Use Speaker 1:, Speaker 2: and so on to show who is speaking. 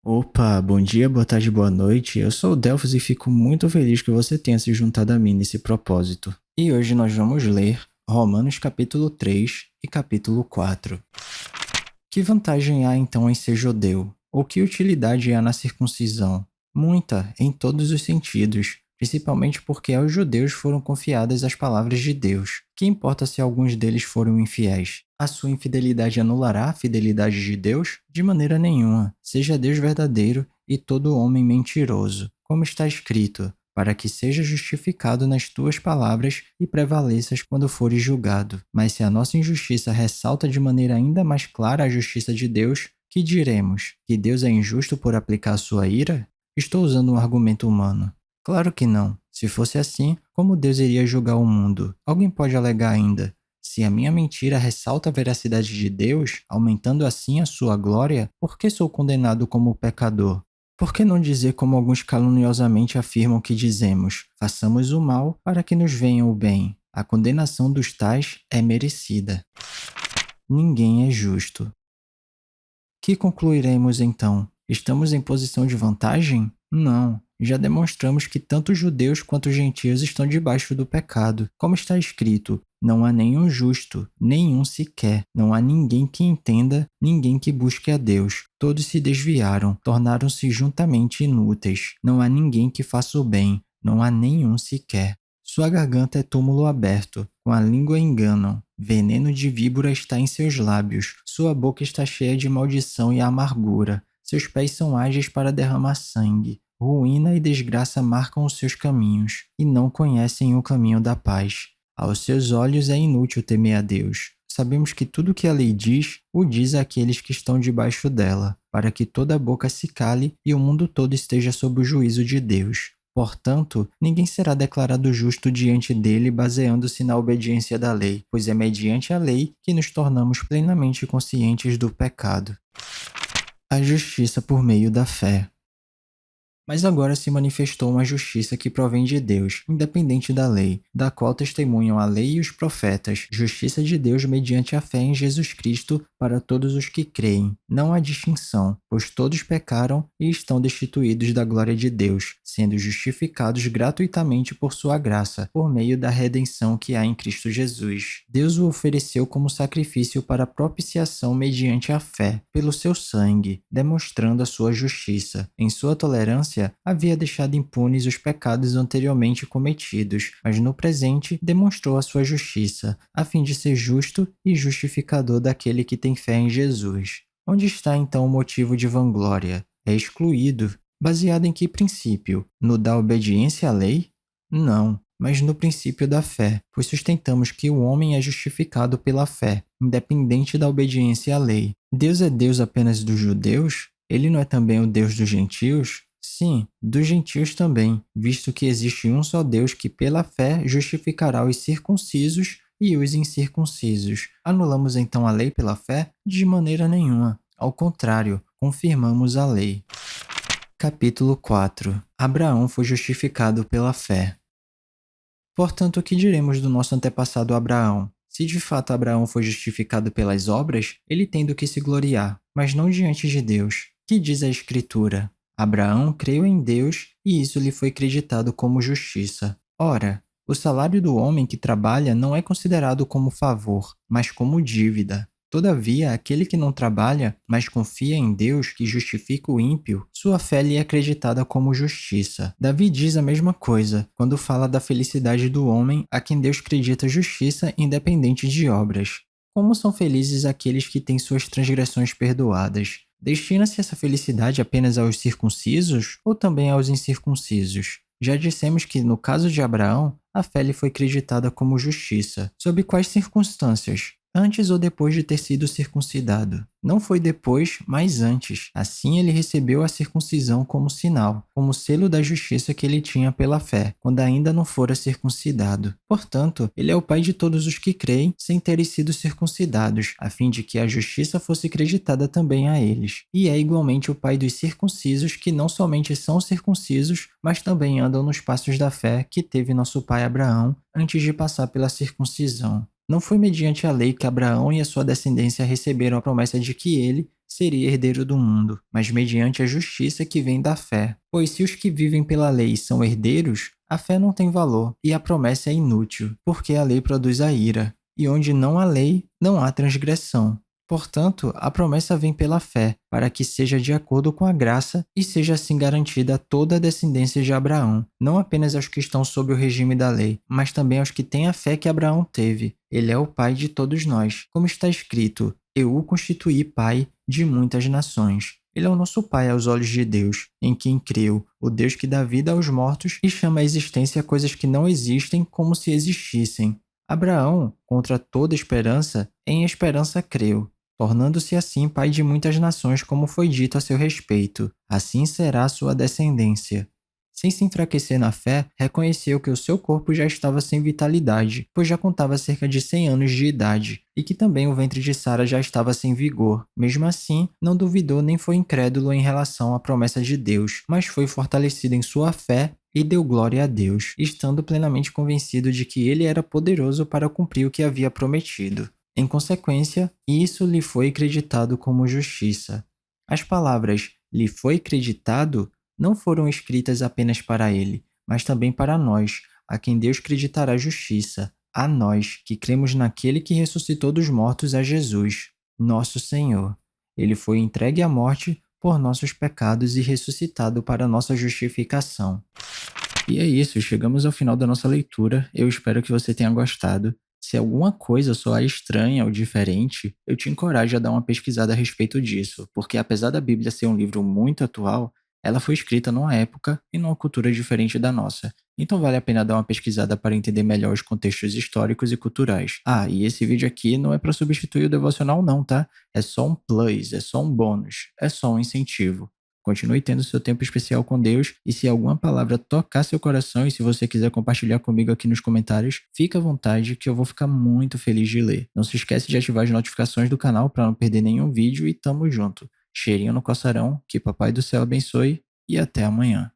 Speaker 1: Opa, bom dia, boa tarde, boa noite. Eu sou o Delphos e fico muito feliz que você tenha se juntado a mim nesse propósito. E hoje nós vamos ler Romanos capítulo 3 e capítulo 4. Que vantagem há então em ser judeu? Ou que utilidade há na circuncisão? Muita, em todos os sentidos, principalmente porque aos judeus foram confiadas as palavras de Deus. Que importa se alguns deles foram infiéis? A sua infidelidade anulará a fidelidade de Deus? De maneira nenhuma. Seja Deus verdadeiro e todo homem mentiroso. Como está escrito, para que seja justificado nas tuas palavras e prevaleças quando fores julgado. Mas se a nossa injustiça ressalta de maneira ainda mais clara a justiça de Deus, que diremos? Que Deus é injusto por aplicar sua ira? Estou usando um argumento humano. Claro que não. Se fosse assim, como Deus iria julgar o mundo? Alguém pode alegar ainda: se a minha mentira ressalta a veracidade de Deus, aumentando assim a sua glória, por que sou condenado como pecador? Por que não dizer como alguns caluniosamente afirmam que dizemos: façamos o mal para que nos venha o bem? A condenação dos tais é merecida. Ninguém é justo. Que concluiremos então? Estamos em posição de vantagem? Não. Já demonstramos que tanto judeus quanto gentios estão debaixo do pecado. Como está escrito, não há nenhum justo, nenhum sequer. Não há ninguém que entenda, ninguém que busque a Deus. Todos se desviaram, tornaram-se juntamente inúteis. Não há ninguém que faça o bem, não há nenhum sequer. Sua garganta é túmulo aberto, com a língua enganam. Veneno de víbora está em seus lábios. Sua boca está cheia de maldição e amargura. Seus pés são ágeis para derramar sangue. Ruína e desgraça marcam os seus caminhos, e não conhecem o caminho da paz. Aos seus olhos é inútil temer a Deus. Sabemos que tudo o que a lei diz, o diz àqueles que estão debaixo dela, para que toda boca se cale e o mundo todo esteja sob o juízo de Deus. Portanto, ninguém será declarado justo diante dele baseando-se na obediência da lei, pois é mediante a lei que nos tornamos plenamente conscientes do pecado. A justiça por meio da fé. Mas agora se manifestou uma justiça que provém de Deus, independente da lei, da qual testemunham a lei e os profetas, justiça de Deus mediante a fé em Jesus Cristo para todos os que creem. Não há distinção, pois todos pecaram e estão destituídos da glória de Deus, sendo justificados gratuitamente por sua graça, por meio da redenção que há em Cristo Jesus. Deus o ofereceu como sacrifício para propiciação mediante a fé, pelo seu sangue, demonstrando a sua justiça. Em sua tolerância, havia deixado impunes os pecados anteriormente cometidos, mas no presente demonstrou a sua justiça, a fim de ser justo e justificador daquele que tem fé em Jesus. Onde está então o motivo de vanglória? É excluído. Baseado em que princípio? No da obediência à lei? Não, mas no princípio da fé, pois sustentamos que o homem é justificado pela fé, independente da obediência à lei. Deus é Deus apenas dos judeus? Ele não é também o Deus dos gentios? Sim, dos gentios também, visto que existe um só Deus que pela fé justificará os circuncisos e os incircuncisos. Anulamos então a lei pela fé? De maneira nenhuma. Ao contrário, confirmamos a lei. Capítulo 4. Abraão foi justificado pela fé. Portanto, o que diremos do nosso antepassado Abraão? Se de fato Abraão foi justificado pelas obras, ele tem do que se gloriar, mas não diante de Deus. Que diz a Escritura? Abraão creu em Deus e isso lhe foi creditado como justiça. Ora, o salário do homem que trabalha não é considerado como favor, mas como dívida. Todavia, aquele que não trabalha, mas confia em Deus que justifica o ímpio, sua fé lhe é acreditada como justiça. Davi diz a mesma coisa, quando fala da felicidade do homem a quem Deus acredita justiça independente de obras. Como são felizes aqueles que têm suas transgressões perdoadas? Destina-se essa felicidade apenas aos circuncisos ou também aos incircuncisos? Já dissemos que, no caso de Abraão, a fé lhe foi creditada como justiça. Sob quais circunstâncias? Antes ou depois de ter sido circuncidado? Não foi depois, mas antes. Assim ele recebeu a circuncisão como sinal, como selo da justiça que ele tinha pela fé, quando ainda não fora circuncidado. Portanto, ele é o pai de todos os que creem sem terem sido circuncidados, a fim de que a justiça fosse creditada também a eles. E é igualmente o pai dos circuncisos que não somente são circuncisos, mas também andam nos passos da fé que teve nosso pai Abraão antes de passar pela circuncisão. Não foi mediante a lei que Abraão e a sua descendência receberam a promessa de que ele, seria herdeiro do mundo, mas mediante a justiça que vem da fé. Pois se os que vivem pela lei são herdeiros, a fé não tem valor e a promessa é inútil, porque a lei produz a ira, e onde não há lei, não há transgressão. Portanto, a promessa vem pela fé, para que seja de acordo com a graça e seja assim garantida a toda a descendência de Abraão, não apenas aos que estão sob o regime da lei, mas também aos que têm a fé que Abraão teve. Ele é o pai de todos nós, como está escrito: Eu o constituí pai de muitas nações. Ele é o nosso pai aos olhos de Deus, em quem creu, o Deus que dá vida aos mortos e chama à existência coisas que não existem como se existissem. Abraão, contra toda esperança, em esperança creu, tornando-se assim pai de muitas nações, como foi dito a seu respeito. Assim será sua descendência. Sem se enfraquecer na fé, reconheceu que o seu corpo já estava sem vitalidade, pois já contava cerca de 100 anos de idade, e que também o ventre de Sara já estava sem vigor. Mesmo assim, não duvidou nem foi incrédulo em relação à promessa de Deus, mas foi fortalecido em sua fé e deu glória a Deus, estando plenamente convencido de que ele era poderoso para cumprir o que havia prometido. Em consequência, isso lhe foi creditado como justiça. As palavras "lhe foi creditado" não foram escritas apenas para ele, mas também para nós, a quem Deus creditará justiça, a nós que cremos naquele que ressuscitou dos mortos, a Jesus, nosso Senhor. Ele foi entregue à morte por nossos pecados e ressuscitado para nossa justificação. E é isso, chegamos ao final da nossa leitura. Eu espero que você tenha gostado. Se alguma coisa soar estranha ou diferente, eu te encorajo a dar uma pesquisada a respeito disso, porque apesar da Bíblia ser um livro muito atual, ela foi escrita numa época e numa cultura diferente da nossa. Então vale a pena dar uma pesquisada para entender melhor os contextos históricos e culturais. Ah, e esse vídeo aqui não é para substituir o devocional não, tá? É só um plus, é só um bônus, é só um incentivo. Continue tendo seu tempo especial com Deus e se alguma palavra tocar seu coração e se você quiser compartilhar comigo aqui nos comentários, fica à vontade que eu vou ficar muito feliz de ler. Não se esquece de ativar as notificações do canal para não perder nenhum vídeo e tamo junto. Cheirinho no coçarão, que Papai do Céu abençoe e até amanhã.